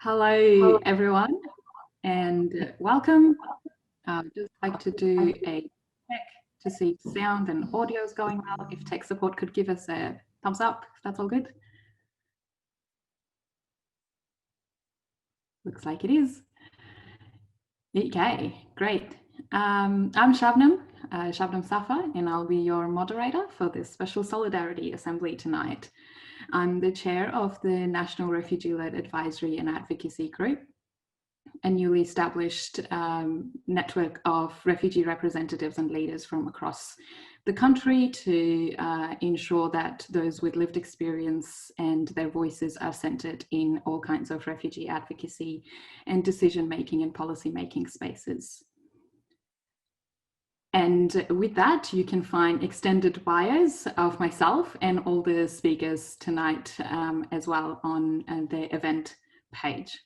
Hello, everyone, and welcome. I'd just like to do a check to see if sound and audio is going well. If tech support could give us a thumbs up, if that's all good. Looks like it is. Okay, great. I'm Shabnam Safa, and I'll be your moderator for this special Solidarity Assembly tonight. I'm the chair of the National Refugee-led Advisory and Advocacy Group, a newly established network of refugee representatives and leaders from across the country to ensure that those with lived experience and their voices are centred in all kinds of refugee advocacy and decision-making and policy-making spaces. And with that, you can find extended bios of myself and all the speakers tonight as well on the event page.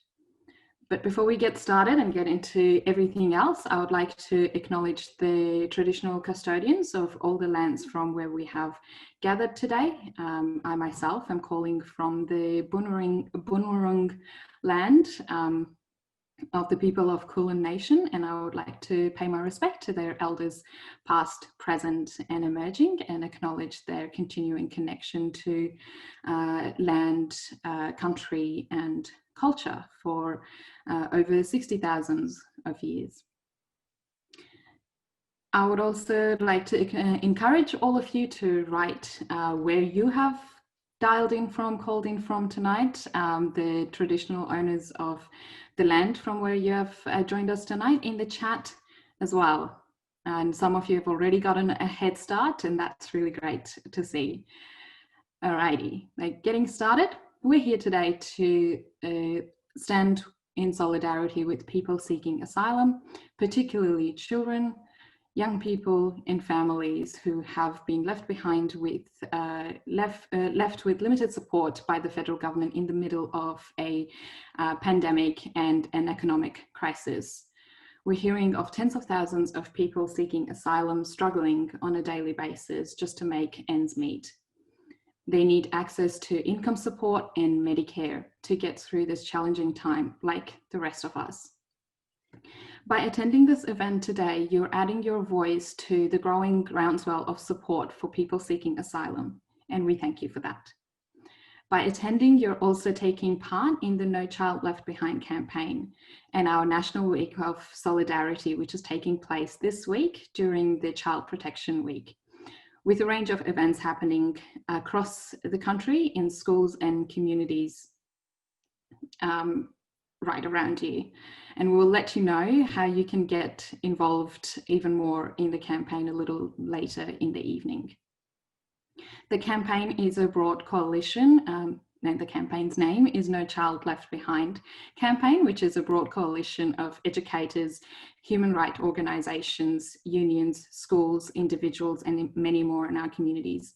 But before we get started and get into everything else, I would like to acknowledge the traditional custodians of all the lands from where we have gathered today. I myself am calling from the Bunurong land of the people of Kulin Nation, and I would like to pay my respect to their elders past, present and emerging, and acknowledge their continuing connection to land, country and culture for over 60,000 of years. I would also like to encourage all of you to write where you have dialed in from, called in from tonight, the traditional owners of the land from where you have joined us tonight in the chat as well. And some of you have already gotten a head start, and that's really great to see. Alrighty, getting started. We're here today to stand in solidarity with people seeking asylum, particularly children, young people and families who have been left behind with left with limited support by the federal government in the middle of a pandemic and an economic crisis. We're hearing of tens of thousands of people seeking asylum struggling on a daily basis just to make ends meet. They need access to income support and Medicare to get through this challenging time like the rest of us. By attending this event today, you're adding your voice to the growing groundswell of support for people seeking asylum, and we thank you for that. By attending, you're also taking part in the No Child Left Behind campaign and our National Week of Solidarity, which is taking place this week during the Child Protection Week, with a range of events happening across the country in schools and communities right around you. And we'll let you know how you can get involved even more in the campaign a little later in the evening. The campaign is a broad coalition, and the campaign's name is No Child Left Behind campaign, which is a broad coalition of educators, human rights organisations, unions, schools, individuals, and many more in our communities.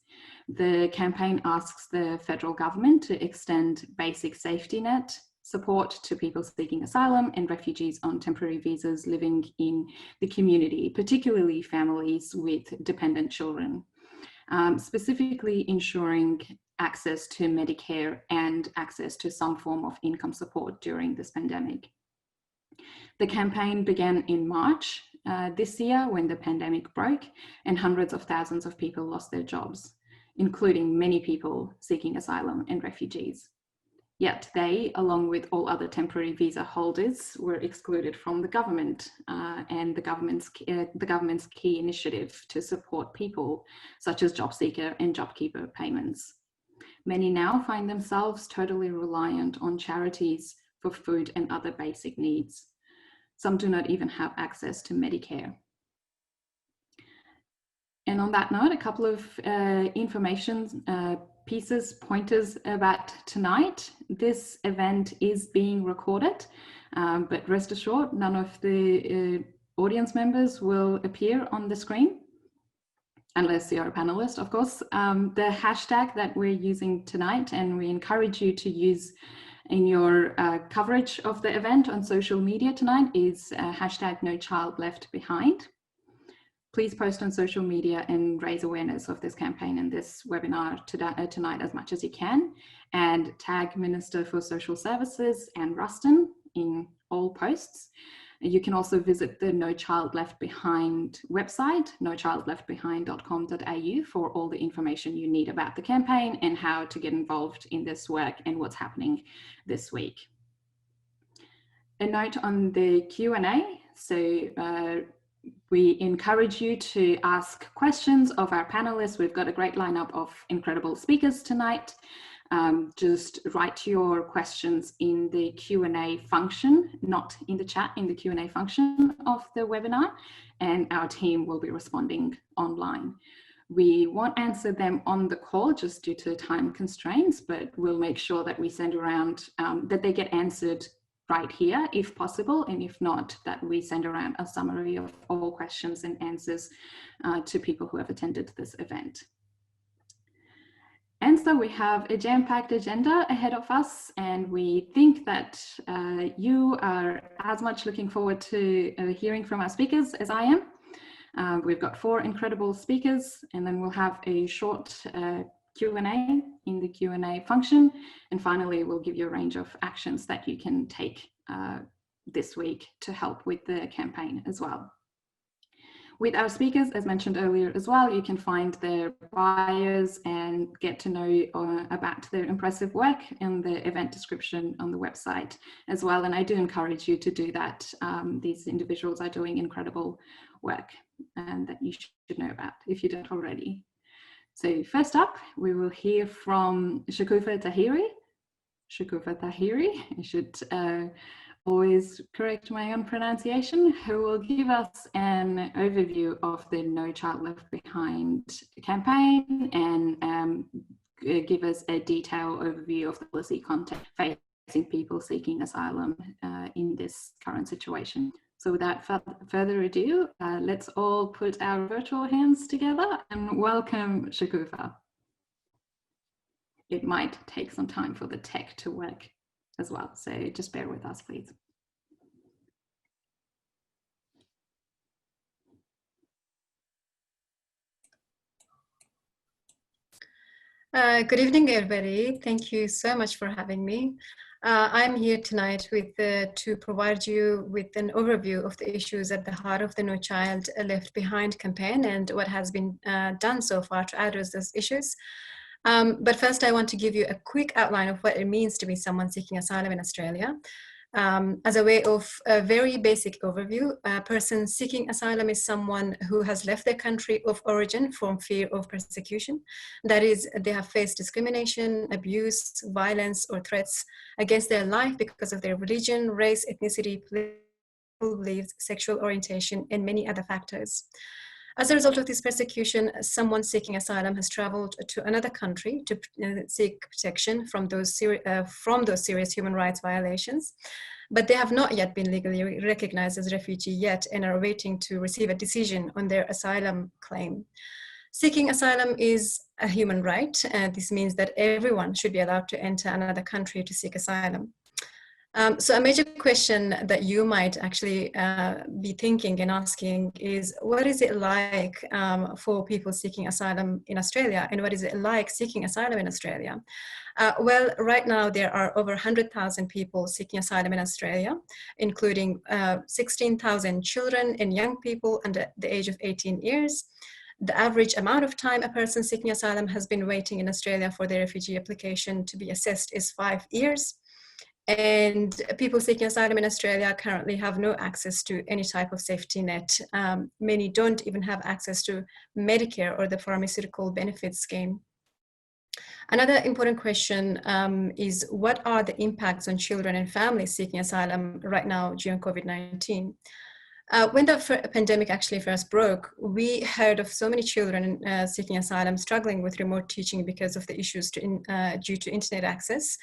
The campaign asks the federal government to extend basic safety net support to people seeking asylum and refugees on temporary visas living in the community, particularly families with dependent children, specifically ensuring access to Medicare and access to some form of income support during this pandemic. The campaign began in March this year when the pandemic broke and hundreds of thousands of people lost their jobs, including many people seeking asylum and refugees. Yet they, along with all other temporary visa holders, were excluded from the government and the government's key initiative to support people such as job seeker and JobKeeper payments. Many now find themselves totally reliant on charities for food and other basic needs. Some do not even have access to Medicare. And on that note, a couple of information pointers about tonight. This event is being recorded, but rest assured, none of the audience members will appear on the screen, unless you're a panelist, of course. The hashtag that we're using tonight, and we encourage you to use in your coverage of the event on social media tonight, is hashtag No Child Left Behind. please post on social media and raise awareness of this campaign and this webinar tonight as much as you can, and tag Minister for Social Services and Ruston in all posts. You can also visit the No Child Left Behind website, nochildleftbehind.com.au, for all the information you need about the campaign and how to get involved in this work and what's happening this week. A note on the Q&A. So we encourage you to ask questions of our panelists. We've got a great lineup of incredible speakers tonight. Just write your questions in the Q&A function, not in the chat, in the Q&A function of the webinar, and our team will be responding online. We won't answer them on the call just due to time constraints, but we'll make sure that we send around, that they get answered right here if possible, and if not, that we send around a summary of all questions and answers to people who have attended this event. And so we have a jam-packed agenda ahead of us, and we think that you are as much looking forward to hearing from our speakers as I am. We've got 4 incredible speakers, and then we'll have a short Q&A in the Q&A function. And finally, we'll give you a range of actions that you can take this week to help with the campaign as well. With our speakers, as mentioned earlier as well, you can find their bios and get to know about their impressive work in the event description on the website as well. And I do encourage you to do that. These individuals are doing incredible work and that you should know about if you don't already. So first up, we will hear from Shukufah Tahiri. Shukufah Tahiri, I should always correct my own pronunciation, who will give us an overview of the No Child Left Behind campaign and give us a detailed overview of the policy context facing people seeking asylum in this current situation. So without further ado, let's all put our virtual hands together and welcome Shukufah. It might take some time for the tech to work as well, so just bear with us, please. Good evening, everybody. Thank you so much for having me. I'm here tonight to provide you with an overview of the issues at the heart of the No Child Left Behind campaign and what has been done so far to address those issues. But first, I want to give you a quick outline of what it means to be someone seeking asylum in Australia. As a way of a very basic overview, a person seeking asylum is someone who has left their country of origin from fear of persecution. That is, they have faced discrimination, abuse, violence, or threats against their life because of their religion, race, ethnicity, political beliefs, sexual orientation, and many other factors. As a result of this persecution, someone seeking asylum has traveled to another country to seek protection from those serious human rights violations, but they have not yet been legally recognized as refugee yet and are waiting to receive a decision on their asylum claim. Seeking asylum is a human right, and this means that everyone should be allowed to enter another country to seek asylum. So a major question that you might actually be thinking and asking is, what is it like for people seeking asylum in Australia, and what is it like seeking asylum in Australia? Well, right now there are over 100,000 people seeking asylum in Australia, including 16,000 children and young people under the age of 18 years. The average amount of time a person seeking asylum has been waiting in Australia for their refugee application to be assessed is 5 years. And people seeking asylum in Australia currently have no access to any type of safety net. Many don't even have access to Medicare or the pharmaceutical benefits scheme. Another important question is, what are the impacts on children and families seeking asylum right now during COVID-19? When the pandemic actually first broke, we heard of so many children seeking asylum struggling with remote teaching because of the issues due to internet access.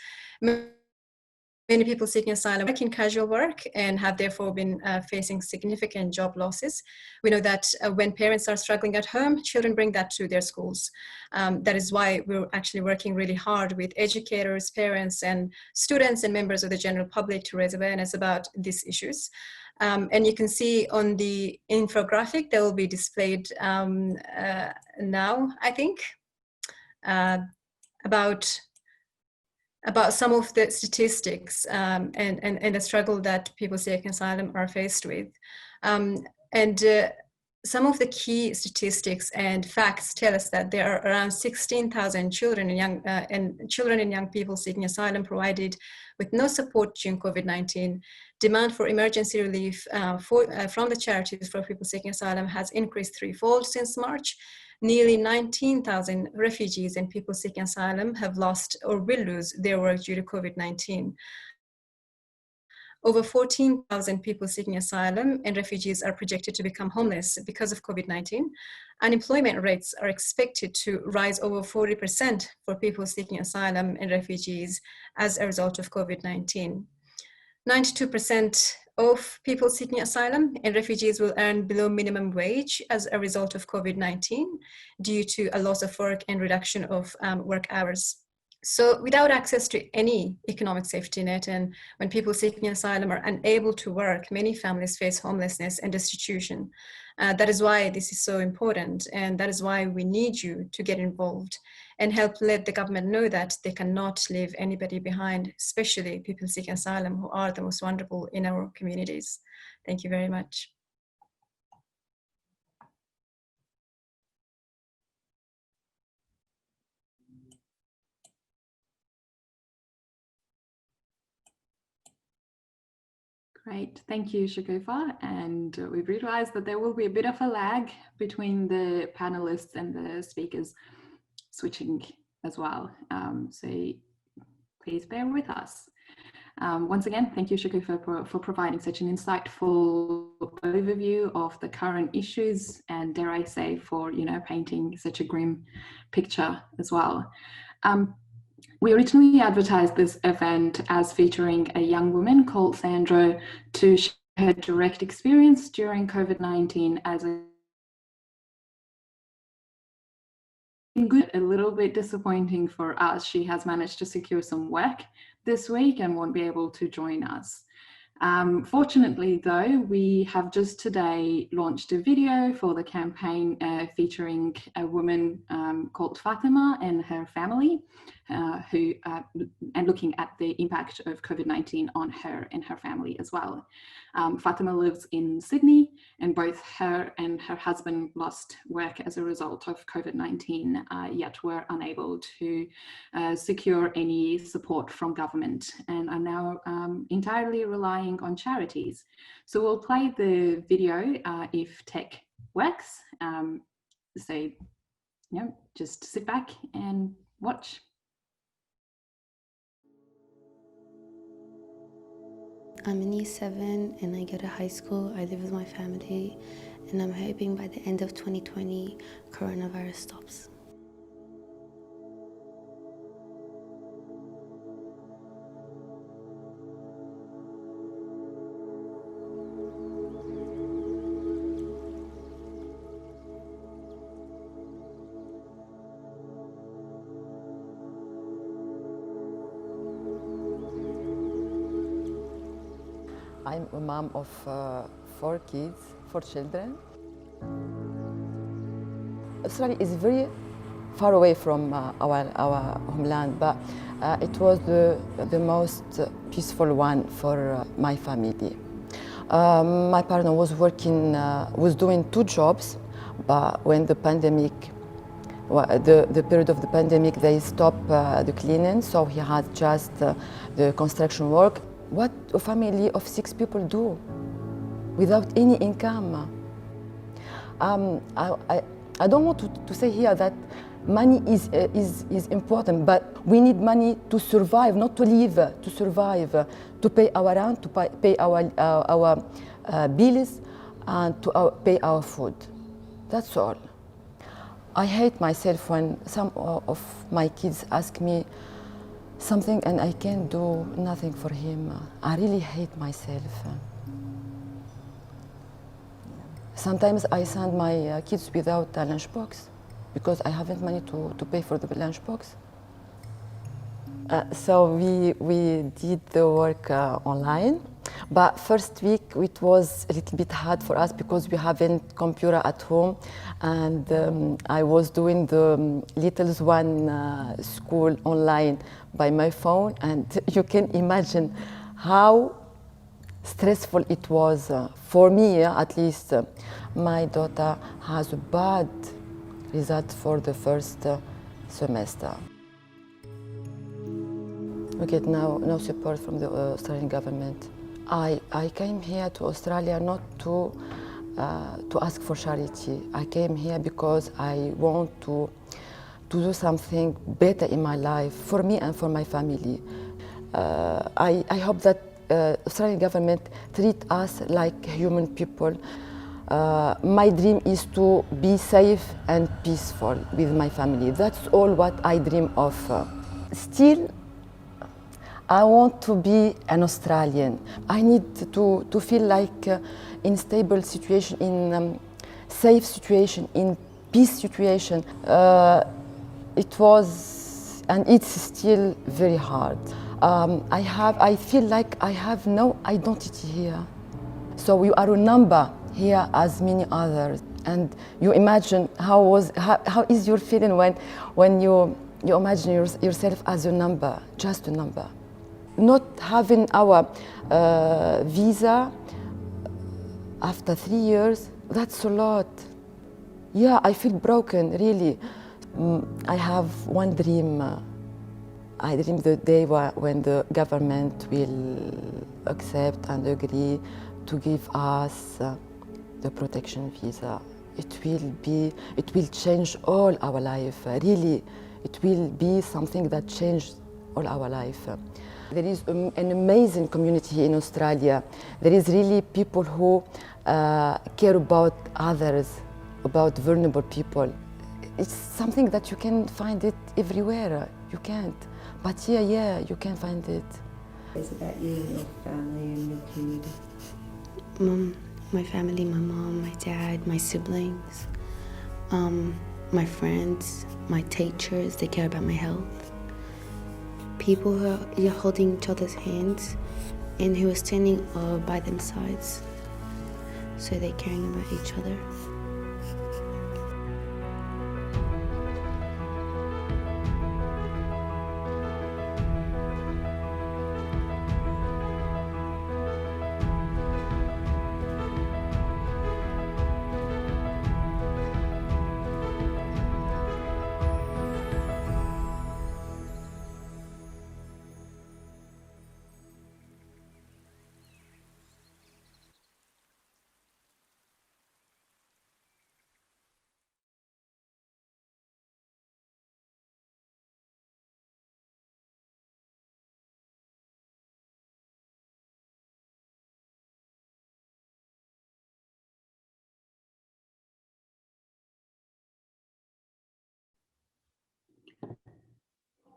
Many people seeking asylum work in casual work and have therefore been facing significant job losses. We know that when parents are struggling at home, children bring that to their schools. That is why we're actually working really hard with educators, parents, and students and members of the general public to raise awareness about these issues. And you can see on the infographic that will be displayed now, I think, about some of the statistics and the struggle that people seeking asylum are faced with. Some of the key statistics and facts tell us that there are around 16,000 children and young people seeking asylum provided with no support during COVID-19. Demand for emergency relief from the charities for people seeking asylum has increased threefold since March. Nearly 19,000 refugees and people seeking asylum have lost or will lose their work due to COVID-19. Over 14,000 people seeking asylum and refugees are projected to become homeless because of COVID-19. Unemployment rates are expected to rise over 40% for people seeking asylum and refugees as a result of COVID-19. 92% of people seeking asylum and refugees will earn below minimum wage as a result of COVID-19 due to a loss of work and reduction of work hours. So without access to any economic safety net, and when people seeking asylum are unable to work, many families face homelessness and destitution. That is why this is so important, and that is why we need you to get involved and help let the government know that they cannot leave anybody behind, especially people seeking asylum who are the most vulnerable in our communities. Thank you very much. Great, thank you, Shakufa. And we've realized that there will be a bit of a lag between the panelists and the speakers switching as well. So please bear with us. Once again, thank you, Shakufa, for providing such an insightful overview of the current issues, and dare I say, for painting such a grim picture as well. We originally advertised this event as featuring a young woman called Sandra to share her direct experience during COVID-19 as a little bit disappointing for us. She has managed to secure some work this week and won't be able to join us. Fortunately, though, we have just today launched a video for the campaign featuring a woman called Fatima and her family, and looking at the impact of COVID-19 on her and her family as well. Fatima lives in Sydney, and both her and her husband lost work as a result of COVID-19, yet were unable to secure any support from government, and are now entirely relying on charities. So we'll play the video if tech works. So, just sit back and watch. I'm in year 7 and I go to high school. I live with my family, and I'm hoping by the end of 2020, coronavirus stops. I'm a mom of 4 kids, 4 children. Australia is very far away from our homeland, but it was the most peaceful one for my family. My partner was working, was doing 2 jobs, but when the pandemic, the period of the pandemic, they stopped the cleaning, so he had just the construction work. What a family of 6 people do without any income? I don't want to say here that money is important, but we need money to survive, not to live, to survive, to pay our rent, to pay our bills, and to pay our food. That's all. I hate myself when some of my kids ask me, something, and I can't do nothing for him. I really hate myself. Sometimes I send my kids without a lunchbox because I haven't money to pay for the lunchbox. So we did the work online, but first week it was a little bit hard for us because we haven't computer at home, and I was doing the littles one school online by my phone, and you can imagine how stressful it was for me, at least. My daughter has a bad result for the first semester. We get no support from the Australian government. I came here to Australia not to ask for charity. I came here because I want to do something better in my life for me and for my family. I hope that Australian government treat us like human people. My dream is to be safe and peaceful with my family. That's all what I dream of. Still, I want to be an Australian. I need to feel like in stable situation, in safe situation, in peace situation. It was and it's still very hard. I feel like I have no identity here. So you are a number here as many others. And you imagine how is your feeling when you imagine yourself as a number, just a number. Not having our visa after 3 years, that's a lot. Yeah, I feel broken, really. I have one dream. I dream the day when the government will accept and agree to give us the protection visa. It will change all our life, really. It will be something that changes all our life. There is an amazing community in Australia. There is really people who care about others, about vulnerable people. It's something that you can find it everywhere. You can't. But here, yeah, you can find it. Is it about you and your family and your community? My family, my mom, my dad, my siblings, my friends, my teachers, they care about my health. People who are holding each other's hands and who are standing by their sides, so they're caring about each other.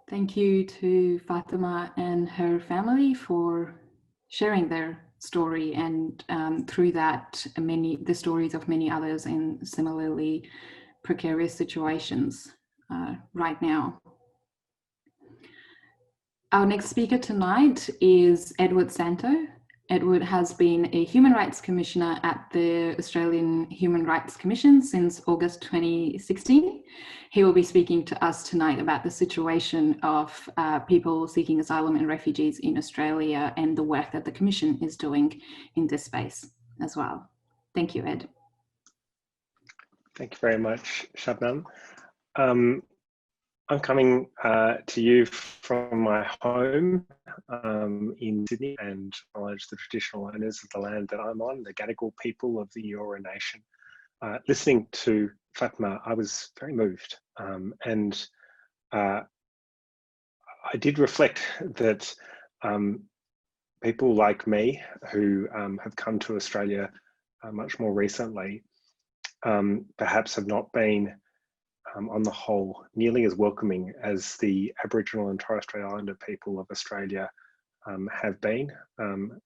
Thank you to Fatima and her family for sharing their story, and through that, the stories of many others in similarly precarious situations right now. Our next speaker tonight is Edward Santo. Edward has been a Human Rights Commissioner at the Australian Human Rights Commission since August 2016. He will be speaking to us tonight about the situation of people seeking asylum and refugees in Australia and the work that the Commission is doing in this space as well. Thank you, Ed. Thank you very much, Shabnam. I'm coming to you from my home in Sydney, and acknowledge the traditional owners of the land that I'm on, the Gadigal people of the Eora Nation. Listening to Fatima, I was very moved, and I did reflect that people like me who have come to Australia much more recently perhaps have not been on the whole, nearly as welcoming as the Aboriginal and Torres Strait Islander people of Australia have been,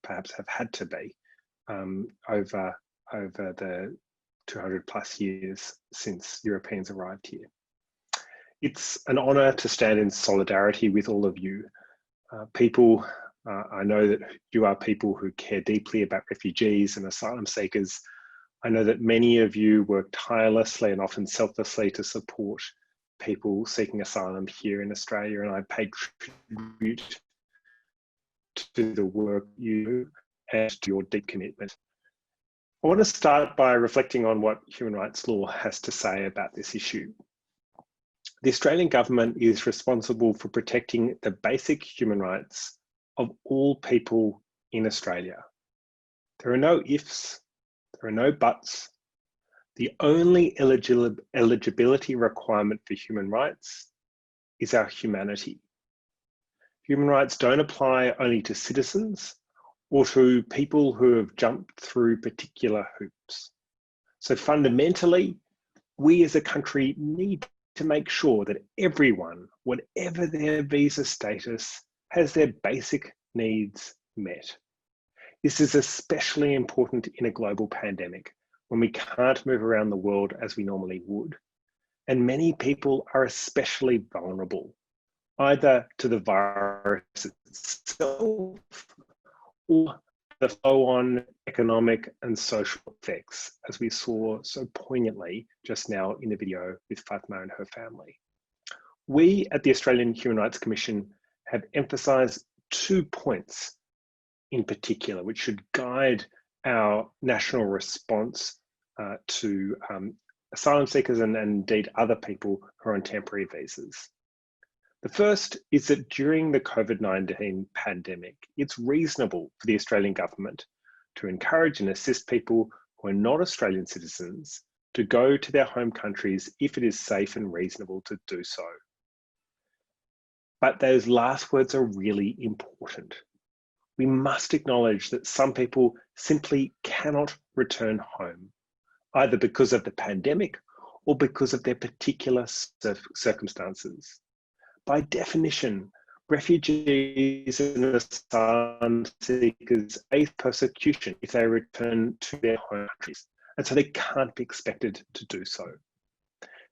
perhaps have had to be, over the 200 plus years since Europeans arrived here. It's an honour to stand in solidarity with all of you. People, I know that you are people who care deeply about refugees and asylum seekers. I know that many of you work tirelessly and often selflessly to support people seeking asylum here in Australia, and I pay tribute to the work you do and to your deep commitment. I want to start by reflecting on what human rights law has to say about this issue. The Australian government is responsible for protecting the basic human rights of all people in Australia. There are no ifs, there are no buts. The only eligibility requirement for human rights is our humanity. Human rights don't apply only to citizens or to people who have jumped through particular hoops. So fundamentally, we as a country need to make sure that everyone, whatever their visa status, has their basic needs met. This is especially important in a global pandemic when we can't move around the world as we normally would. And many people are especially vulnerable, either to the virus itself or the flow-on economic and social effects, as we saw so poignantly just now in the video with Fatma and her family. We at the Australian Human Rights Commission have emphasised 2 points in particular, which should guide our national response to asylum seekers and indeed other people who are on temporary visas. The first is that during the COVID-19 pandemic, it's reasonable for the Australian government to encourage and assist people who are not Australian citizens to go to their home countries if it is safe and reasonable to do so. But those last words are really important. We must acknowledge that some people simply cannot return home, either because of the pandemic or because of their particular circumstances. By definition, refugees and asylum seekers face persecution if they return to their home countries, and so they can't be expected to do so.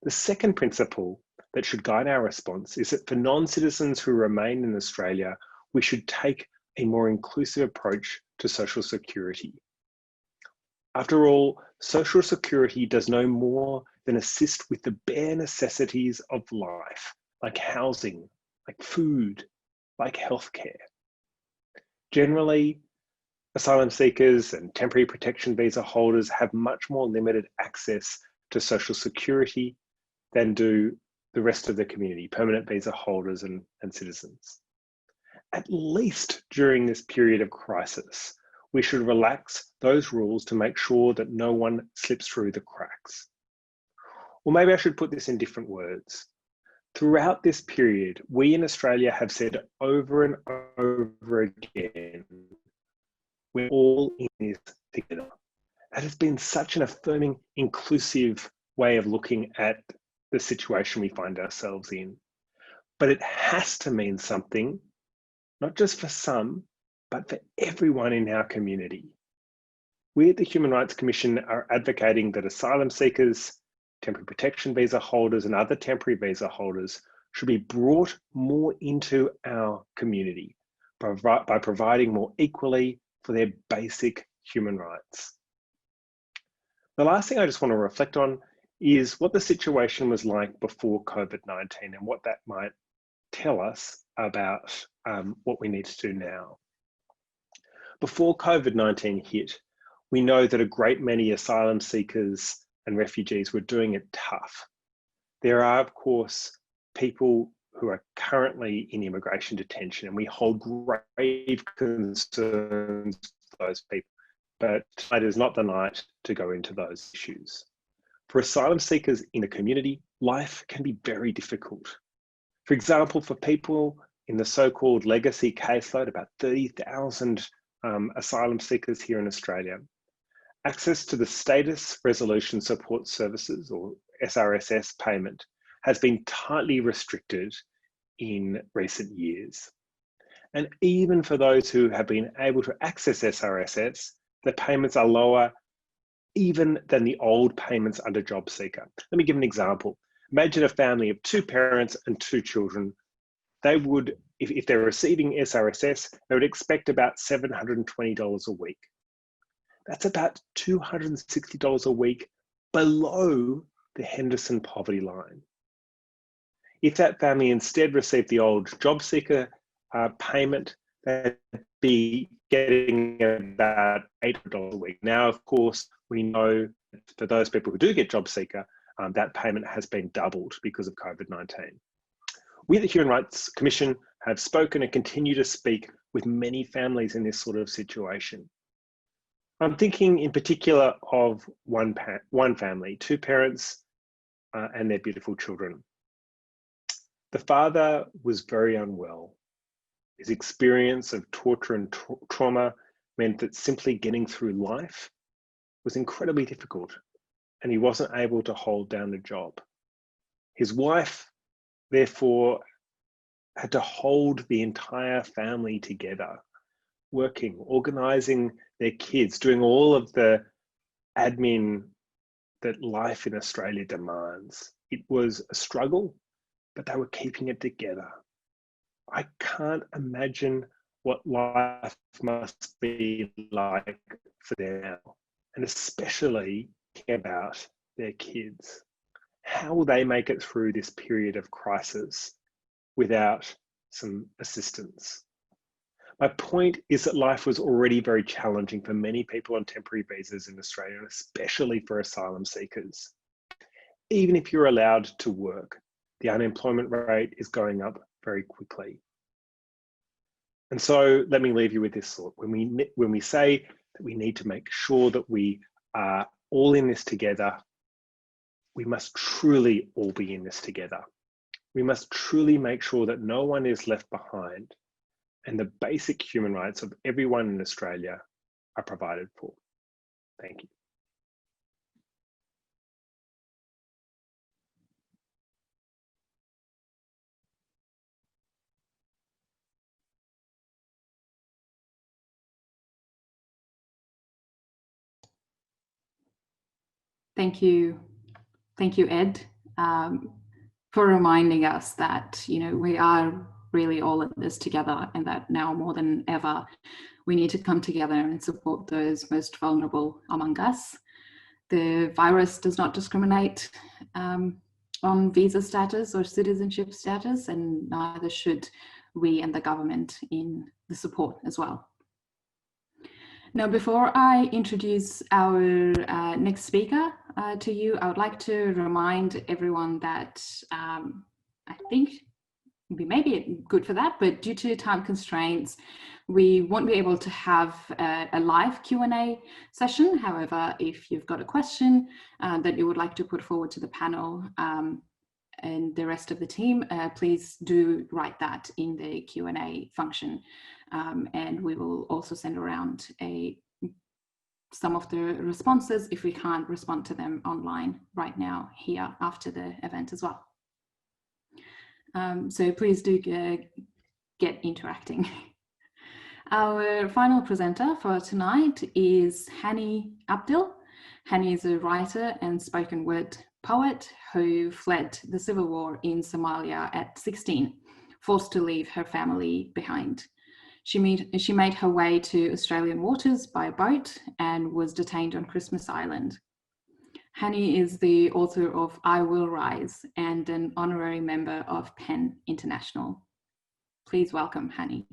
The second principle that should guide our response is that for non-citizens who remain in Australia, we should take a more inclusive approach to social security. After all, social security does no more than assist with the bare necessities of life, like housing, like food, like healthcare. Generally, asylum seekers and temporary protection visa holders have much more limited access to social security than do the rest of the community, permanent visa holders and citizens. At least during this period of crisis, we should relax those rules to make sure that no one slips through the cracks. Or maybe I should put this in different words. Throughout this period, we in Australia have said over and over again, we're all in this together. That has been such an affirming, inclusive way of looking at the situation we find ourselves in. But it has to mean something, not just for some, but for everyone in our community. We at the Human Rights Commission are advocating that asylum seekers, temporary protection visa holders and other temporary visa holders should be brought more into our community by providing more equally for their basic human rights. The last thing I just want to reflect on is what the situation was like before COVID-19 and what that might tell us about what we need to do now. Before COVID-19 hit, we know that a great many asylum seekers and refugees were doing it tough. There are, of course, people who are currently in immigration detention, and we hold grave concerns for those people, but tonight is not the night to go into those issues. For asylum seekers in the community, life can be very difficult. For example, for people in the so-called legacy caseload, about 30,000 asylum seekers here in Australia, access to the Status Resolution Support Services, or SRSS payment, has been tightly restricted in recent years. And even for those who have been able to access SRSS, the payments are lower even than the old payments under JobSeeker. Let me give an example. Imagine a family of 2 parents and 2 children. They would, if they're receiving SRSS, they would expect about $720 a week. That's about $260 a week below the Henderson poverty line. If that family instead received the old JobSeeker payment, they'd be getting about $800 a week. Now, of course, we know for those people who do get JobSeeker, that payment has been doubled because of COVID-19. We at the Human Rights Commission have spoken and continue to speak with many families in this sort of situation. I'm thinking in particular of one family, 2 parents and their beautiful children. The father was very unwell. His experience of torture and trauma meant that simply getting through life was incredibly difficult, and he wasn't able to hold down a job. His wife, therefore, had to hold the entire family together, working, organising their kids, doing all of the admin that life in Australia demands. It was a struggle, but they were keeping it together. I can't imagine what life must be like for them now, and especially about their kids. How will they make it through this period of crisis without some assistance? My point is that life was already very challenging for many people on temporary visas in Australia, and especially for asylum seekers. Even if you're allowed to work, the unemployment rate is going up very quickly. And so let me leave you with this thought. When we say that we need to make sure that we are all in this together, we must truly all be in this together. We must truly make sure that no one is left behind and the basic human rights of everyone in Australia are provided for. Thank you. Thank you, Ed, for reminding us that we are really all in this together, and that now more than ever we need to come together and support those most vulnerable among us. The virus does not discriminate on visa status or citizenship status, and neither should we and the government in the support as well. Now, before I introduce our next speaker to you, I would like to remind everyone that I think we may be good for that, but due to time constraints, we won't be able to have a live Q&A session. However, if you've got a question that you would like to put forward to the panel and the rest of the team, please do write that in the Q&A function. And we will also send around some of the responses if we can't respond to them online right now here after the event as well. So please do get interacting. Our final presenter for tonight is Hani Abdil. Hani is a writer and spoken word poet who fled the civil war in Somalia at 16, forced to leave her family behind. She made her way to Australian waters by boat and was detained on Christmas Island. Hani is the author of I Will Rise and an honorary member of PEN International. Please welcome Hani.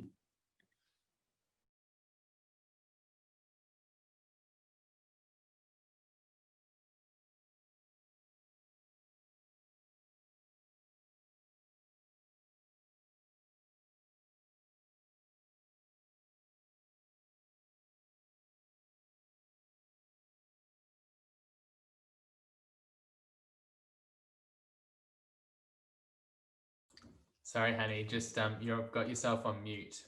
Sorry, Hani, just you've got yourself on mute.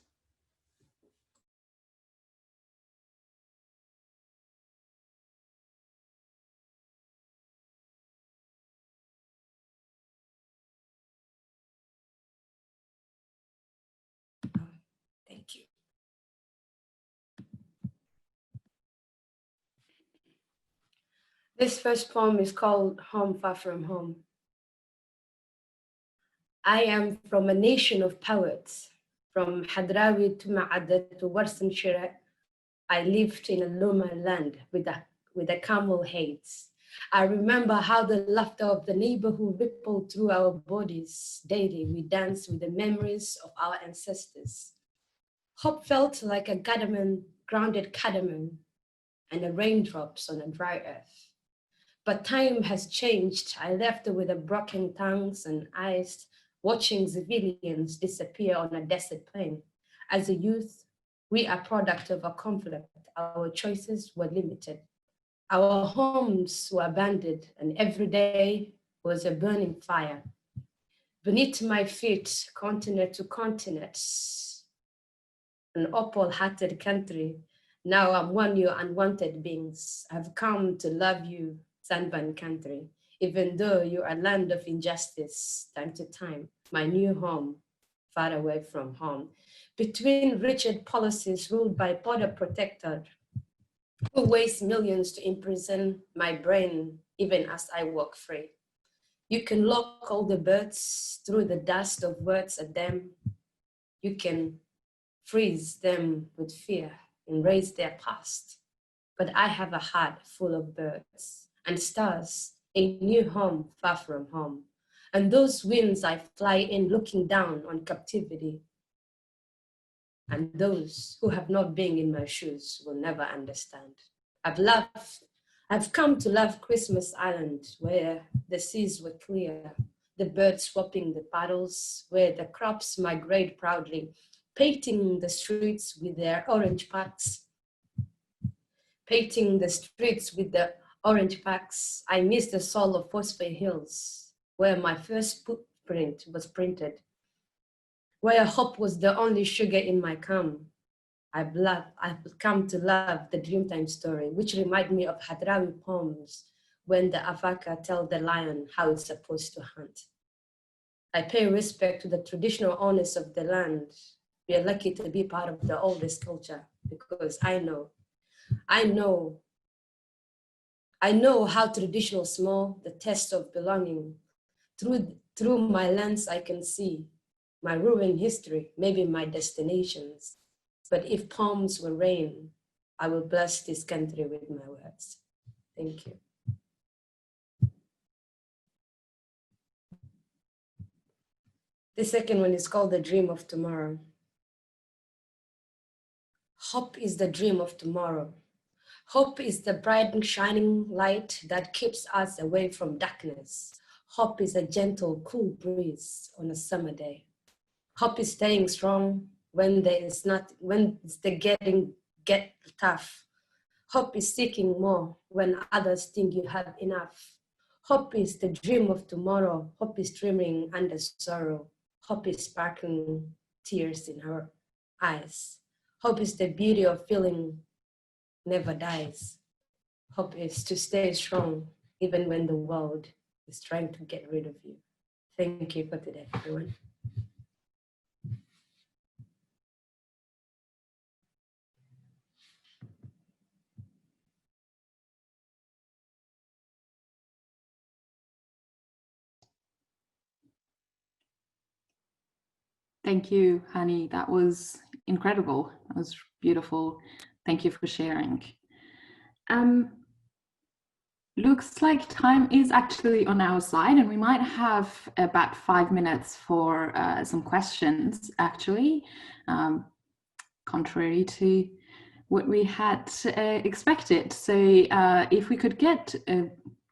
This first poem is called Home Far From Home. I am from a nation of poets, from Hadrawi to Ma'adat to Warsan Shira. I lived in a Loma land with a camel hates. I remember how the laughter of the neighborhood rippled through our bodies. Daily, we danced with the memories of our ancestors. Hope felt like a grounded cardamom, and the raindrops on a dry earth. But time has changed. I left with a broken tongues and eyes, watching civilians disappear on a desert plain. As a youth, we are product of a conflict. Our choices were limited. Our homes were abandoned, and every day was a burning fire. Beneath my feet, continent to continent, an opal-hearted country. Now I'm one you unwanted beings. I've come to love you, sunburned country, even though you're a land of injustice, time to time, my new home, far away from home. Between rigid policies ruled by border protector, who waste millions to imprison my brain, even as I walk free. You can lock all the birds through the dust of words at them. You can freeze them with fear and erase their past. But I have a heart full of birds and stars, a new home far from home. And those winds I fly in looking down on captivity. And those who have not been in my shoes will never understand. I've come to love Christmas Island, where the seas were clear, the birds swapping the paddles, where the crops migrate proudly, painting the streets with their orange packs. Painting the streets with the orange packs. I miss the soul of Phosphate Hills, where my first footprint was printed, where hope was the only sugar in my cum. I've come to love the Dreamtime story, which remind me of Hadrawi poems when the Avaka tell the lion how it's supposed to hunt. I pay respect to the traditional owners of the land. We are lucky to be part of the oldest culture because I know how traditional small, the test of belonging. Through my lens, I can see my ruined history, maybe my destinations. But if poems were rain, I will bless this country with my words. Thank you. The second one is called The Dream of Tomorrow. Hope is the dream of tomorrow. Hope is the bright and shining light that keeps us away from darkness. Hope is a gentle, cool breeze on a summer day. Hope is staying strong when it's get tough. Hope is seeking more when others think you have enough. Hope is the dream of tomorrow. Hope is dreaming under sorrow. Hope is sparkling tears in her eyes. Hope is the beauty of feeling never dies. Hope is to stay strong even when the world is trying to get rid of you. Thank you for today, everyone. Thank you, Hani. That was incredible. That was beautiful. Thank you for sharing. Looks like time is actually on our side, and we might have about 5 minutes for some questions, actually, contrary to what we had expected. So if we could get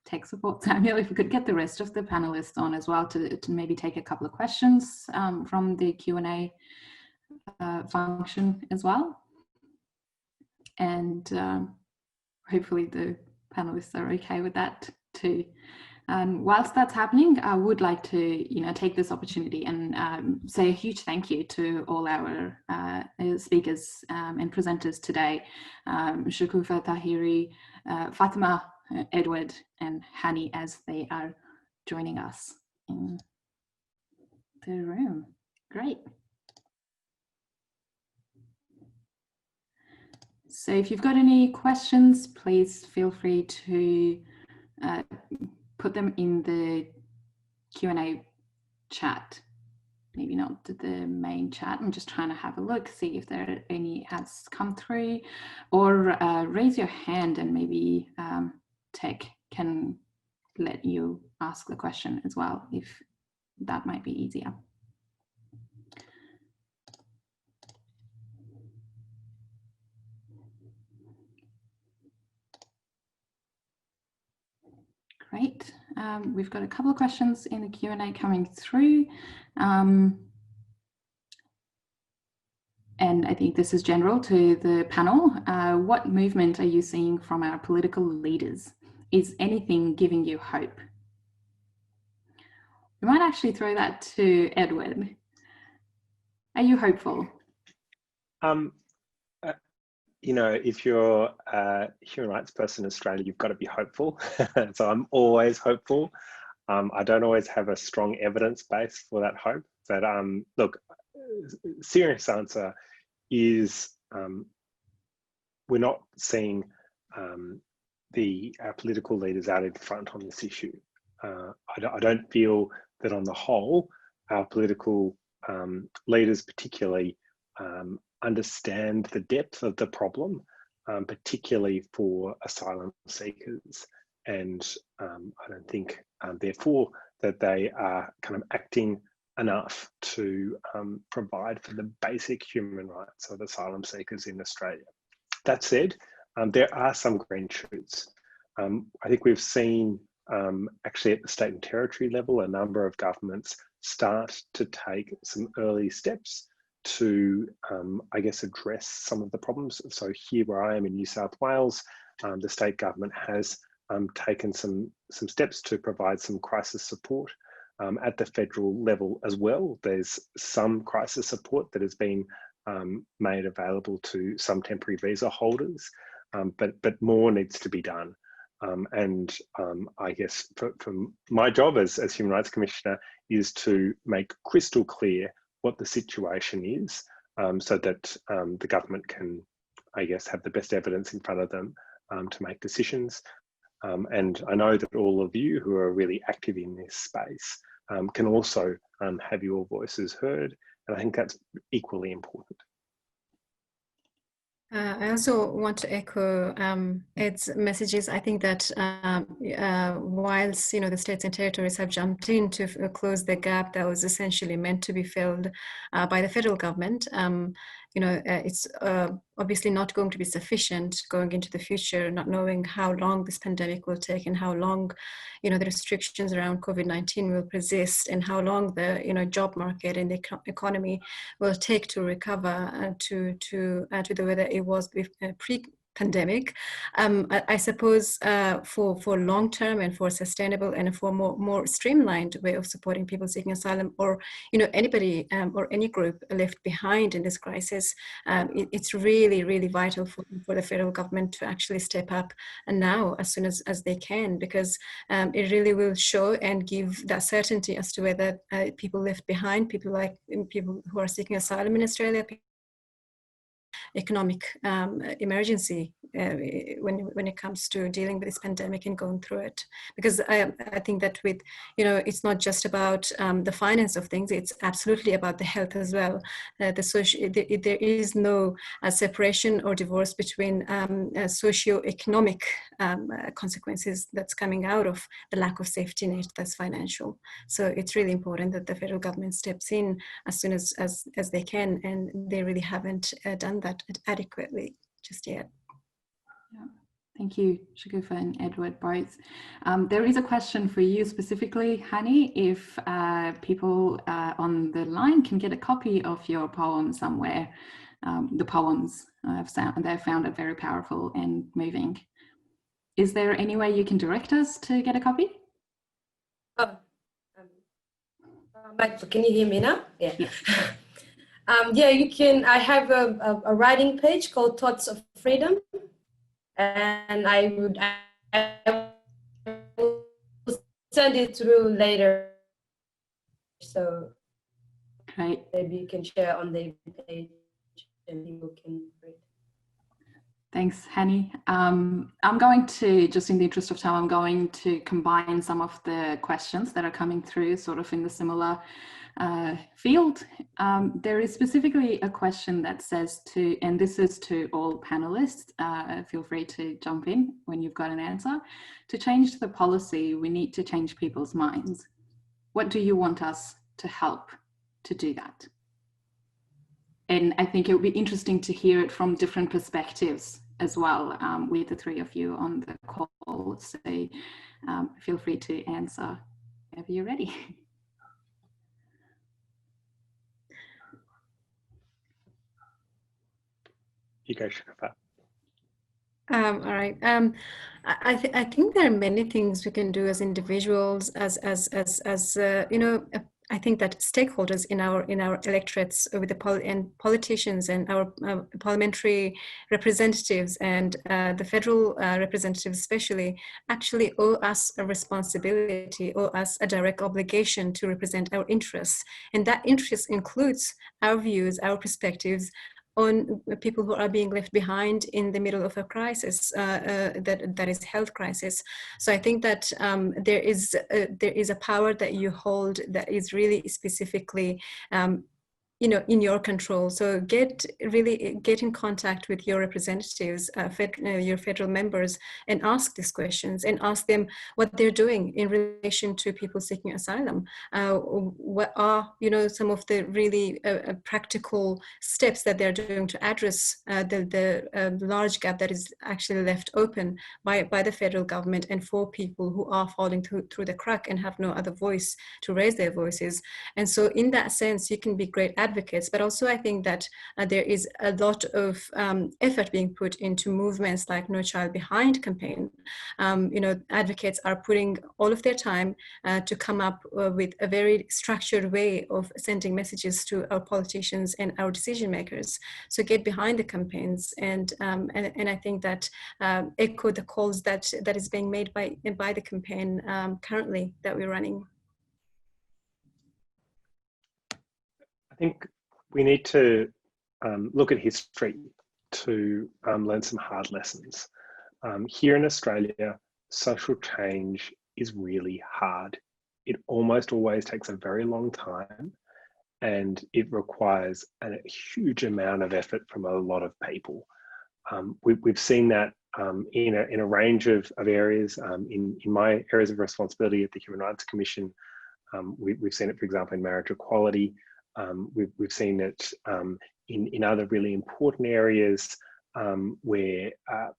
tech support, Samuel, if we could get the rest of the panelists on as well to maybe take a couple of questions from the Q&A function as well. And hopefully the panelists are okay with that too. And whilst that's happening, I would like to, take this opportunity and say a huge thank you to all our speakers and presenters today, Shakufa, Tahiri, Fatima, Edward, and Hani, as they are joining us in the room. Great. So if you've got any questions, please feel free to put them in the Q&A chat. Maybe not the main chat. I'm just trying to have a look, see if there any has come through, or raise your hand and maybe Tech can let you ask the question as well, if that might be easier. Great. We've got a couple of questions in the Q&A coming through. And I think this is general to the panel. What movement are you seeing from our political leaders? Is anything giving you hope? We might actually throw that to Edward. Are you hopeful? You know, if you're a human rights person in Australia, you've got to be hopeful. So I'm always hopeful. I don't always have a strong evidence base for that hope. But look, serious answer is we're not seeing our political leaders out in front on this issue. I don't feel that on the whole, our political leaders particularly understand the depth of the problem, particularly for asylum seekers. And I don't think, therefore, that they are kind of acting enough to provide for the basic human rights of asylum seekers in Australia. That said, there are some green shoots. I think we've seen actually at the state and territory level, a number of governments start to take some early steps to, I guess, address some of the problems. So here where I am in New South Wales, the state government has taken some steps to provide some crisis support. At the federal level as well, there's some crisis support that has been made available to some temporary visa holders, but more needs to be done. I guess from my job as Human Rights Commissioner is to make crystal clear what the situation is, so that the government can, I guess, have the best evidence in front of them to make decisions. And I know that all of you who are really active in this space can also have your voices heard, and I think that's equally important. I also want to echo Ed's messages. I think that whilst the states and territories have jumped in to close the gap that was essentially meant to be filled by the federal government, it's obviously not going to be sufficient going into the future, not knowing how long this pandemic will take and how long the restrictions around COVID-19 will persist, and how long the job market and the economy will take to recover to the way that it was pre-pandemic. I suppose for long-term and for sustainable and for more streamlined way of supporting people seeking asylum, or anybody or any group left behind in this crisis, it's really vital for the federal government to actually step up and now as soon as they can, because it really will show and give that certainty as to whether people left behind, people who are seeking asylum in Australia, economic emergency when it comes to dealing with this pandemic and going through it. Because I think that with it's not just about the finance of things, it's absolutely about the health as well. There is no separation or divorce between socio-economic consequences that's coming out of the lack of safety net that's financial. So it's really important that the federal government steps in as soon as they can, and they really haven't done that adequately just yet. Yeah. Thank you, Shagufa and Edward both. There is a question for you specifically, Hani, if people on the line can get a copy of your poem somewhere. The poems, they've found it very powerful and moving. Is there any way you can direct us to get a copy? Can you hear me now? Yeah. Yes. Yeah, you can. I have a writing page called Thoughts of Freedom, and I will send it through later. So maybe you can share on the page and people can read. Thanks, Hani. I'm going to, just in the interest of time, I'm going to combine some of the questions that are coming through sort of in the similar field. There is specifically a question that says to, and this is to all panelists, feel free to jump in when you've got an answer. To change the policy, we need to change people's minds. What do you want us to help to do that? And I think it would be interesting to hear it from different perspectives as well, with the three of you on the call. So feel free to answer whenever you're ready. You go, Sharifa. All right. I think there are many things we can do as individuals, as you know. I think that stakeholders in our electorates, with the politicians and our parliamentary representatives and the federal representatives especially, actually owe us a responsibility, owe us a direct obligation to represent our interests, and that interest includes our views, our perspectives on people who are being left behind in the middle of a crisis, that is health crisis. So I think that there is a power that you hold that is really specifically you know, in your control. So get in contact with your representatives, your federal members, and ask these questions and ask them what they're doing in relation to people seeking asylum. What are, you know, some of the really practical steps that they're doing to address the large gap that is actually left open by the federal government and for people who are falling through the crack and have no other voice to raise their voices. And so in that sense, you can be great advocates, but also I think that there is a lot of effort being put into movements like No Child Behind campaign. You know, advocates are putting all of their time to come up with a very structured way of sending messages to our politicians and our decision makers. So get behind the campaigns, and I think that echo the calls that is being made by the campaign currently that we're running. I think we need to look at history to learn some hard lessons. Here in Australia, social change is really hard. It almost always takes a very long time, and it requires a huge amount of effort from a lot of people. We've seen that in a range of areas. In my areas of responsibility at the Human Rights Commission, we've seen it, for example, in marriage equality. We've seen it in other really important areas where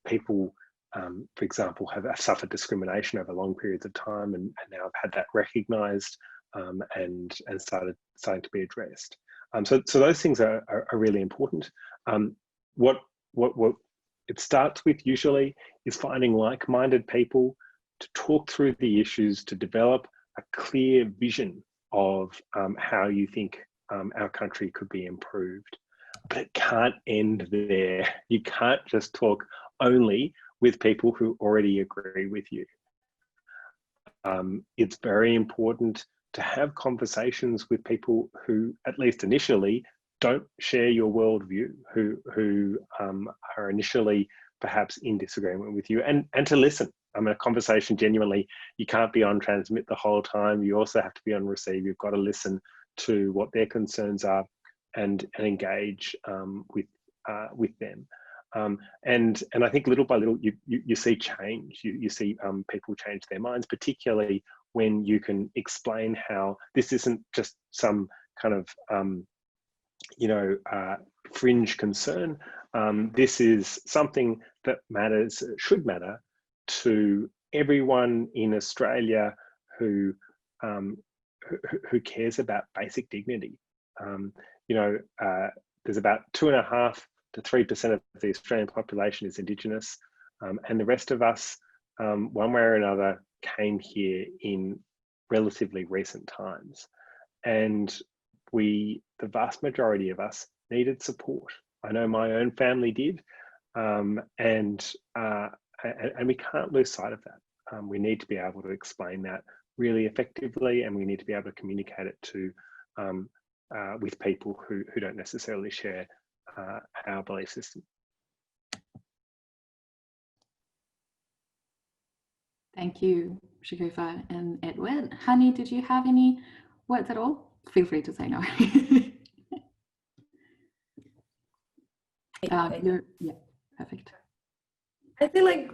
people, for example, have suffered discrimination over long periods of time and now have had that recognised and starting to be addressed. So those things are really important. What it starts with usually is finding like-minded people to talk through the issues, to develop a clear vision of how you think our country could be improved. But it can't end there. You can't just talk only with people who already agree with you. It's very important to have conversations with people who, at least initially, don't share your worldview, who are initially perhaps in disagreement with you, and to listen. I mean, a conversation genuinely, you can't be on transmit the whole time. You also have to be on receive. You've got to listen to what their concerns are and engage with them. And I think little by little you see change. You see people change their minds, particularly when you can explain how this isn't just some kind of fringe concern. This is something that matters, should matter to everyone in Australia who cares about basic dignity. There's about 2.5% to 3% of the Australian population is Indigenous, and the rest of us, one way or another, came here in relatively recent times. And the vast majority of us needed support. I know my own family did, and we can't lose sight of that. We need to be able to explain that really effectively, and we need to be able to communicate it to with people who don't necessarily share our belief system. Thank you, Shakufa and Edward. Hani, did you have any words at all? Feel free to say no. Yeah, perfect. I think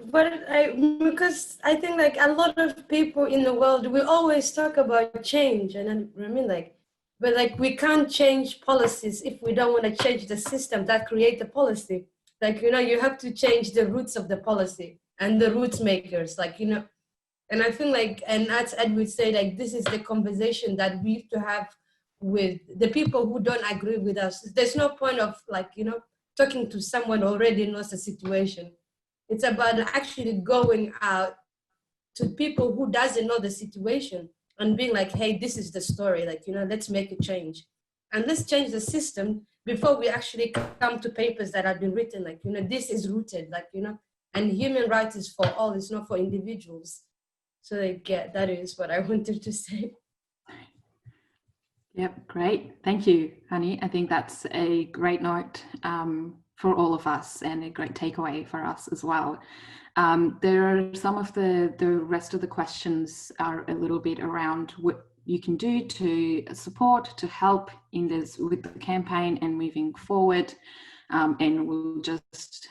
because I think like a lot of people in the world, we always talk about change, and I mean like, but like we can't change policies if we don't want to change the system that create the policy. Like, you know, you have to change the roots of the policy and the roots makers, like, you know, and I think like, and as Ed would say, like, this is the conversation that we have to have with the people who don't agree with us. There's no point of like, you know, talking to someone who already knows the situation. It's about actually going out to people who doesn't know the situation and being like, hey, this is the story, like, you know, let's make a change. And let's change the system before we actually come to papers that have been written, like, you know, this is rooted, like, you know, and human rights is for all, it's not for individuals. So like, yeah, that is what I wanted to say. Yep, great. Thank you, Hani. I think that's a great note for all of us and a great takeaway for us as well. There are some of the rest of the questions are a little bit around what you can do to support, to help in this with the campaign and moving forward. And we'll just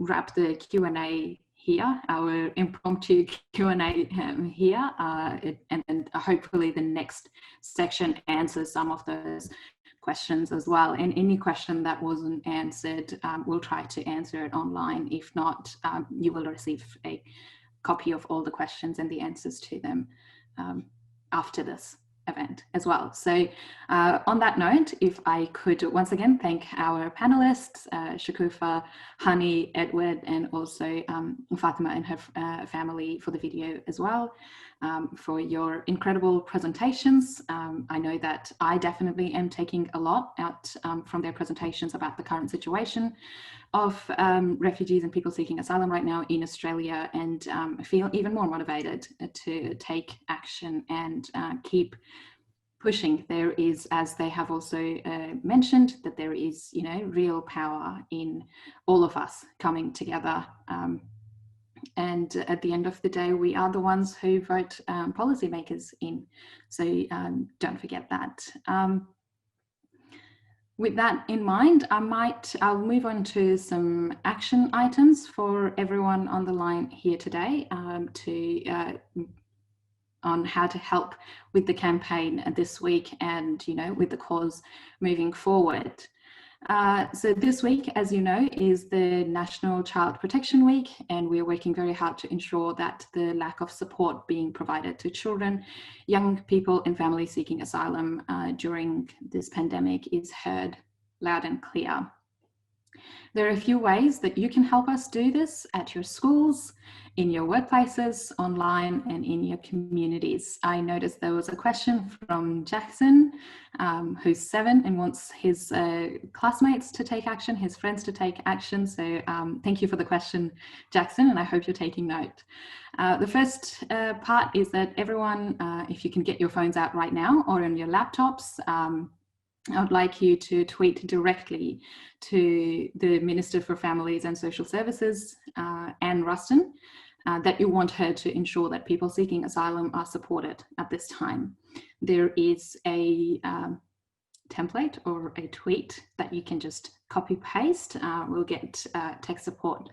wrap the Q&A here, our impromptu Q&A here, and hopefully the next section answers some of those questions as well. And any question that wasn't answered, we'll try to answer it online. If not, you will receive a copy of all the questions and the answers to them after this event as well. So on that note, if I could once again thank our panelists, Shakufa, Hani, Edward, and also Fatima and her family for the video as well, for your incredible presentations. I know that I definitely am taking a lot out from their presentations about the current situation of refugees and people seeking asylum right now in Australia, and feel even more motivated to take action and keep pushing. There is, as they have also mentioned, that there is, you know, real power in all of us coming together. And at the end of the day, we are the ones who vote policymakers in. So don't forget that. With that in mind, I'll move on to some action items for everyone on the line here today on how to help with the campaign this week and, you know, with the cause moving forward. So this week, as you know, is the National Child Protection Week, and we're working very hard to ensure that the lack of support being provided to children, young people and families seeking asylum during this pandemic is heard loud and clear. There are a few ways that you can help us do this at your schools, in your workplaces, online, and in your communities. I noticed there was a question from Jackson, who's 7 and wants his classmates to take action, his friends to take action. So thank you for the question, Jackson, and I hope you're taking note. The first part is that everyone, if you can get your phones out right now or on your laptops, I would like you to tweet directly to the Minister for Families and Social Services, Anne Ruston, that you want her to ensure that people seeking asylum are supported at this time. There is a template or a tweet that you can just copy paste. We'll get tech support.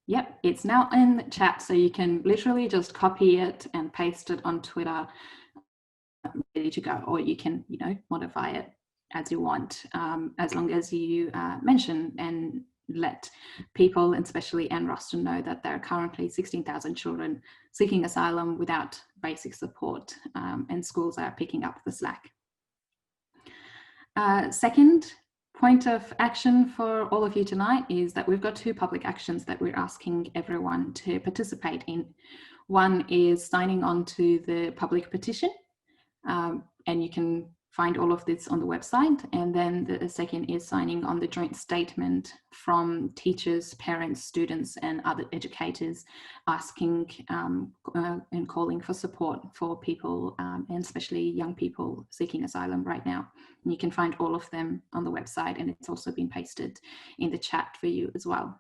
Yep, it's now in the chat, so you can literally just copy it and paste it on Twitter, ready to go, or you can, you know, modify it as you want, as long as you mention and let people, and especially Anne Ruston, know that there are currently 16,000 children seeking asylum without basic support, and schools are picking up the slack. Second point of action for all of you tonight is that we've got 2 public actions that we're asking everyone to participate in. One is signing on to the public petition, and you can find all of this on the website. And then the second is signing on the joint statement from teachers, parents, students, and other educators asking and calling for support for people, and especially young people seeking asylum right now. And you can find all of them on the website, and it's also been pasted in the chat for you as well.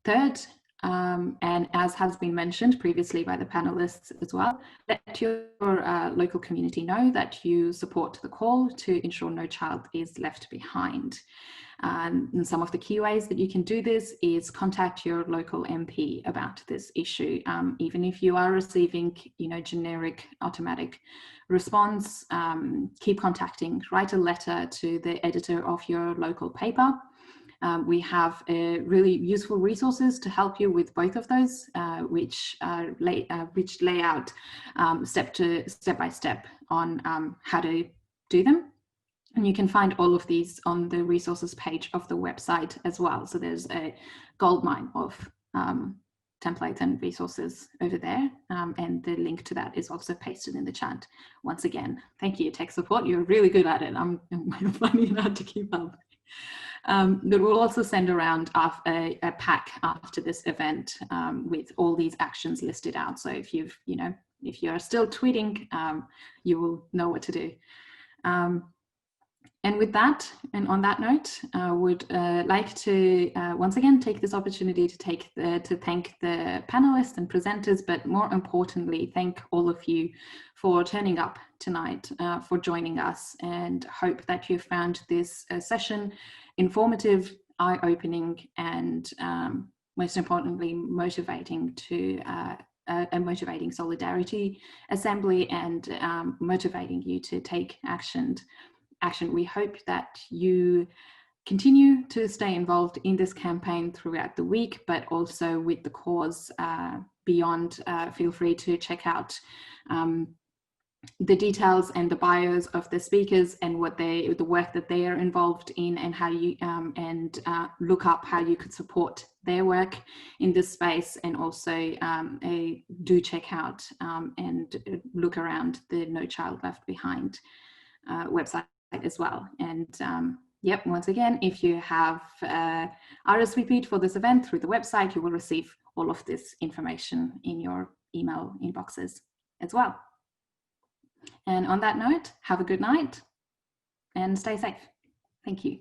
Third And as has been mentioned previously by the panelists as well, let your local community know that you support the call to ensure no child is left behind. And some of the key ways that you can do this is contact your local MP about this issue. Even if you are receiving, generic automatic response, keep contacting, write a letter to the editor of your local paper. We have really useful resources to help you with both of those, which lay out step by step on how to do them. And you can find all of these on the resources page of the website as well. So there's a goldmine of templates and resources over there. And the link to that is also pasted in the chat. Once again, thank you, tech support. You're really good at it. I'm finding it hard to keep up. But we'll also send around a pack after this event with all these actions listed out. So if if you're still tweeting, you will know what to do. And with that, and on that note, I would like to once again take this opportunity to thank the panelists and presenters, but more importantly, thank all of you for turning up tonight, for joining us, and hope that you found this session informative, eye-opening, and most importantly, motivating to a motivating solidarity assembly, and motivating you to take action. We hope that you continue to stay involved in this campaign throughout the week, but also with the cause beyond. Feel free to check out the details and the bios of the speakers and the work that they are involved in, and how you look up how you could support their work in this space. And also do check out and look around the No Child Left Behind website as well. And yep, once again, if you have RSVP'd for this event through the website, you will receive all of this information in your email inboxes as well. And on that note, have a good night and stay safe. Thank you.